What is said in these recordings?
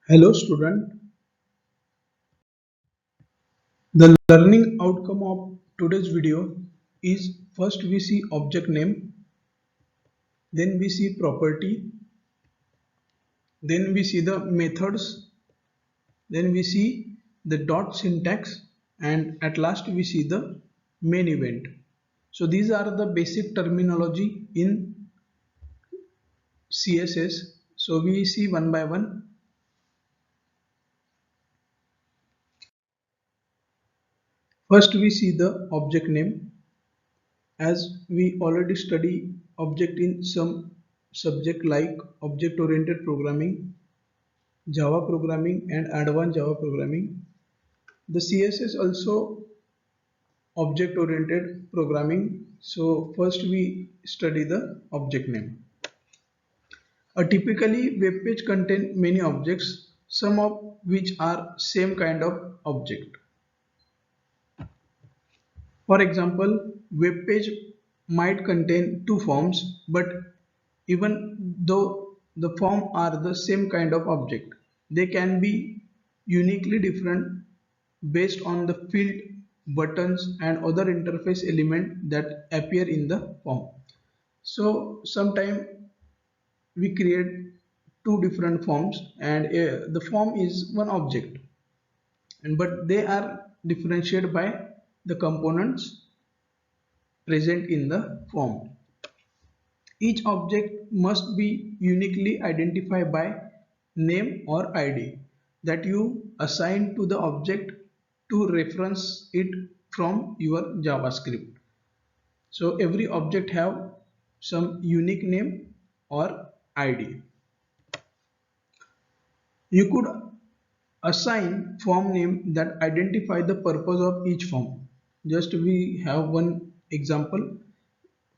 Hello student, the learning outcome of today's video is first we see object name, then we see property, then we see the methods, then we see the dot syntax, and at last we see the main event. So these are the basic terminology in CSS. So we see one by one. First we see the object name. As we already study object in some subject like object oriented programming, Java programming and advanced Java programming. The CSS also object oriented programming. So first we study the object name. A typically web page contain many objects, some of which are same kind of object. For example, web page might contain two forms, but even though the form are the same kind of object, they can be uniquely different based on the field, buttons and other interface element that appear in the form. So sometimes we create two different forms and the form is one object, and but they are differentiated by the components present in the form. Each object must be uniquely identified by name or ID that you assign to the object to reference it from your JavaScript. So every object have some unique name or ID. You could assign form name that identify the purpose of each form. Just we have one example.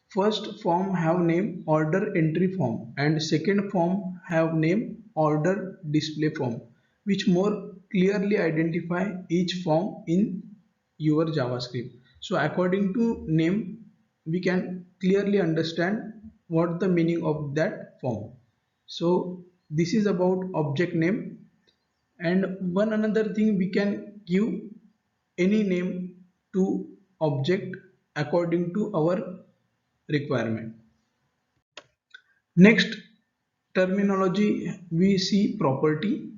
First form have name order entry form and second form have name order display form, which more clearly identify each form in your JavaScript. So according to name, we can clearly understand what the meaning of that form. So this is about object name, and one another thing we can give any name to object according to our requirement. Next terminology we see property.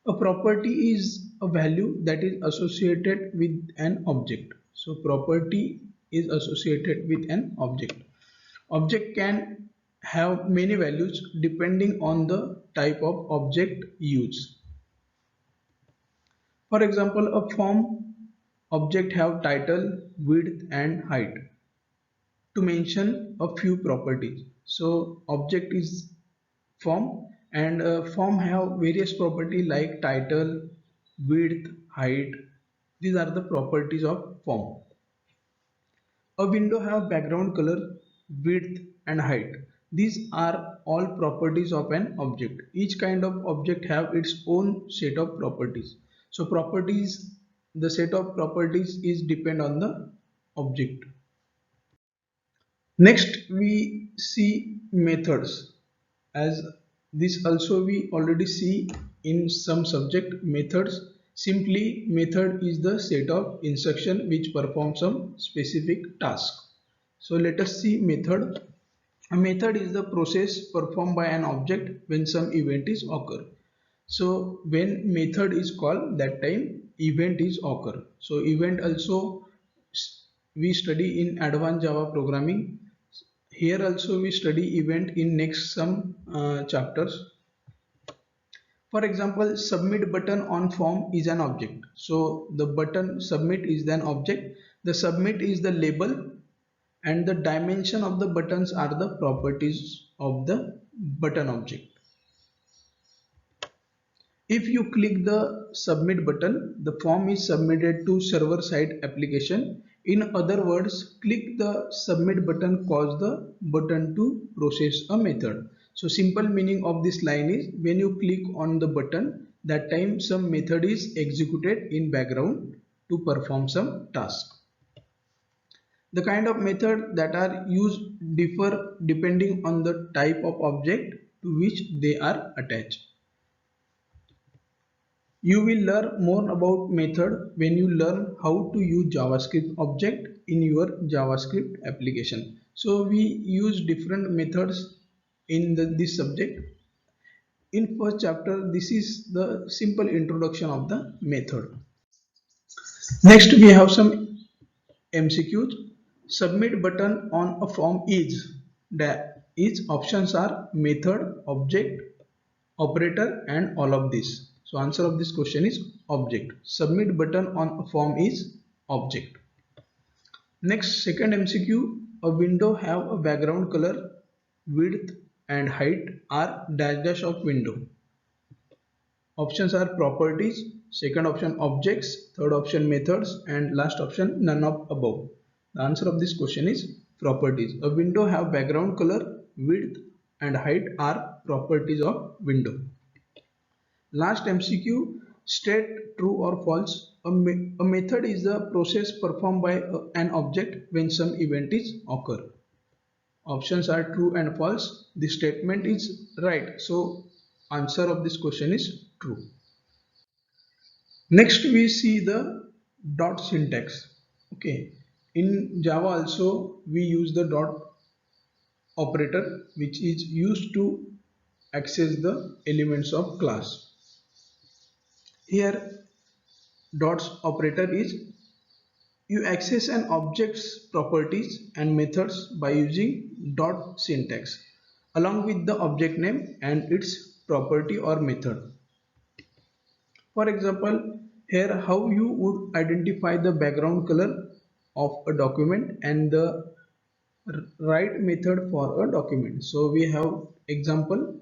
A property is a value that is associated with an object. So property is associated with an object. Object can have many values depending on the type of object used. For example, a form object have title, width and height, to mention a few properties. So object is form, and form have various property like title, width, height. These are the properties of form. A window have background color, width and height. These are all properties of an object. Each kind of object have its own set of properties. So properties, the set of properties is depend on the object. Next we see methods. As this also we already see in some subject methods. Simply method is the set of instruction which perform some specific task. So let us see method. A method is the process performed by an object when some event is occur. So when method is called, that time event is occur. So event also we study in advanced Java programming. Here also we study event in next some chapters. For example, submit button on form is an object. So the button submit is an object. The submit is the label and the dimension of the buttons are the properties of the button object. If you click the submit button, the form is submitted to server side application. In other words, click the submit button cause the button to process a method. So simple meaning of this line is when you click on the button, that time some method is executed in background to perform some task. The kind of method that are used differ depending on the type of object to which they are attached. You will learn more about method when you learn how to use JavaScript object in your JavaScript application. So we use different methods in this subject. In first chapter, this is the simple introduction of the method. Next, we have some MCQs. Submit button on a form is. The its options are method, object, operator, and all of this. So answer of this question is object. Submit button on a form is object. Next, second MCQ. A window have a background color, width, and height are dash dash of window. Options are properties, second option objects, third option methods, and last option none of above. The answer of this question is properties. A window have background color, width, and height are properties of window. Last MCQ, state true or false. A method is the process performed by an object when some event is occur. Options are true and false. The statement is right. So answer of this question is true. Next we see the dot syntax. Okay. In Java also we use the dot operator which is used to access the elements of class. Here dots operator is you access an object's properties and methods by using dot syntax along with the object name and its property or method. For example, here how you would identify the background color of a document and the write method for a document. So we have example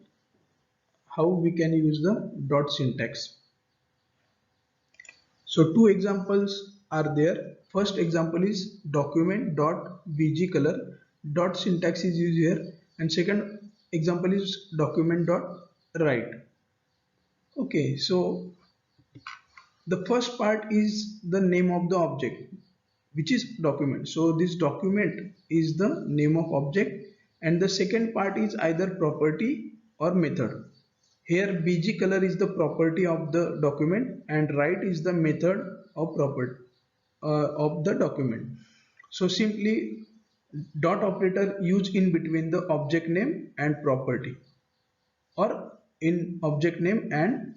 how we can use the dot syntax. So two examples are there. First example is document.bg color. Dot syntax is used here, and second example is document.write. Okay, so the first part is the name of the object, which is document. So this document is the name of object, and the second part is either property or method. Here bg color is the property of the document and write is the method of property of the document. So simply dot operator used in between the object name and property or in object name and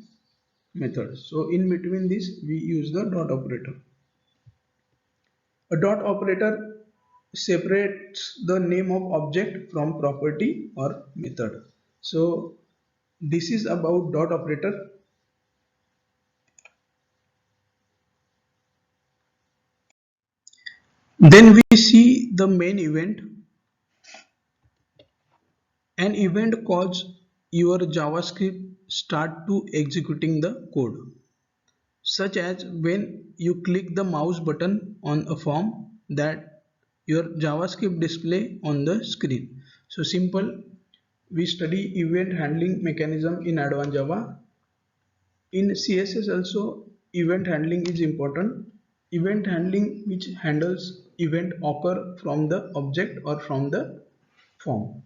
method. So in between this we use the dot operator. A dot operator separates the name of object from property or method. So this is about dot operator. Then we see the main event. An event cause your JavaScript start to executing the code, such as when you click the mouse button on a form that your JavaScript display on the screen. So simple, we study event handling mechanism in advanced Java. In CSS also event handling is important. Event handling which handles event occur from the object or from the form.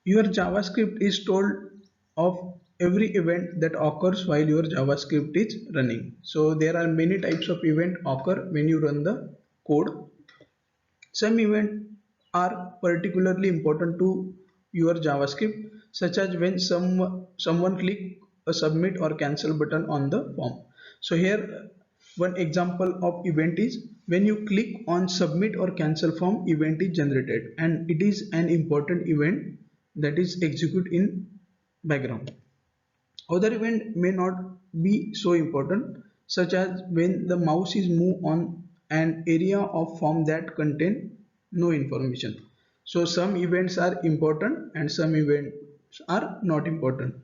Your JavaScript is told of every event that occurs while your JavaScript is running. So there are many types of event occur when you run the code. Some events are particularly important to your JavaScript, such as when someone click a submit or cancel button on the form. So here one example of event is when you click on submit or cancel form, event is generated and it is an important event that is executed in background. Other event may not be so important, such as when the mouse is moved on an area of form that contain no information. So some events are important and some events are not important.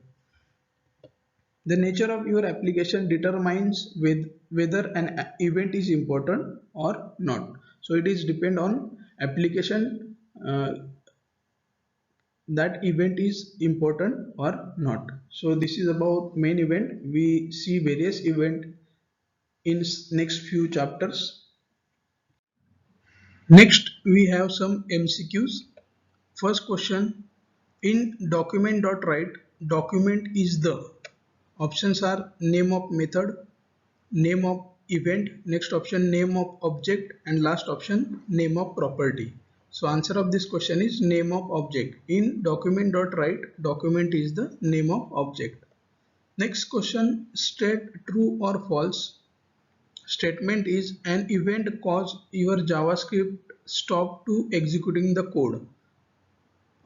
The nature of your application determines whether an event is important or not. So it is depend on application that event is important or not. So this is about main event. We see various event in next few chapters. Next we have some MCQs. First question, in document.write, document is the Options are name of method, name of event, next option name of object, and last option name of property. So answer of this question is name of object. In document.write, document is the name of object. Next question, state true or false. Statement is an event cause your JavaScript stop to executing the code.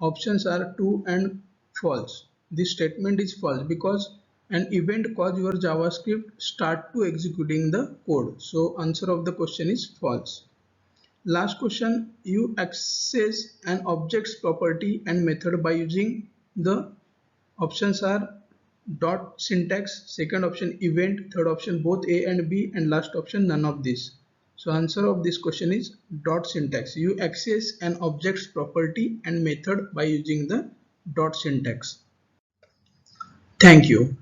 Options are true and false. This statement is false because an event cause your JavaScript start to executing the code. So answer of the question is false. Last question, you access an object's property and method by using the options are dot syntax, second option event, third option both A and B, and last option none of this. So answer of this question is dot syntax. You access an object's property and method by using the dot syntax. Thank you.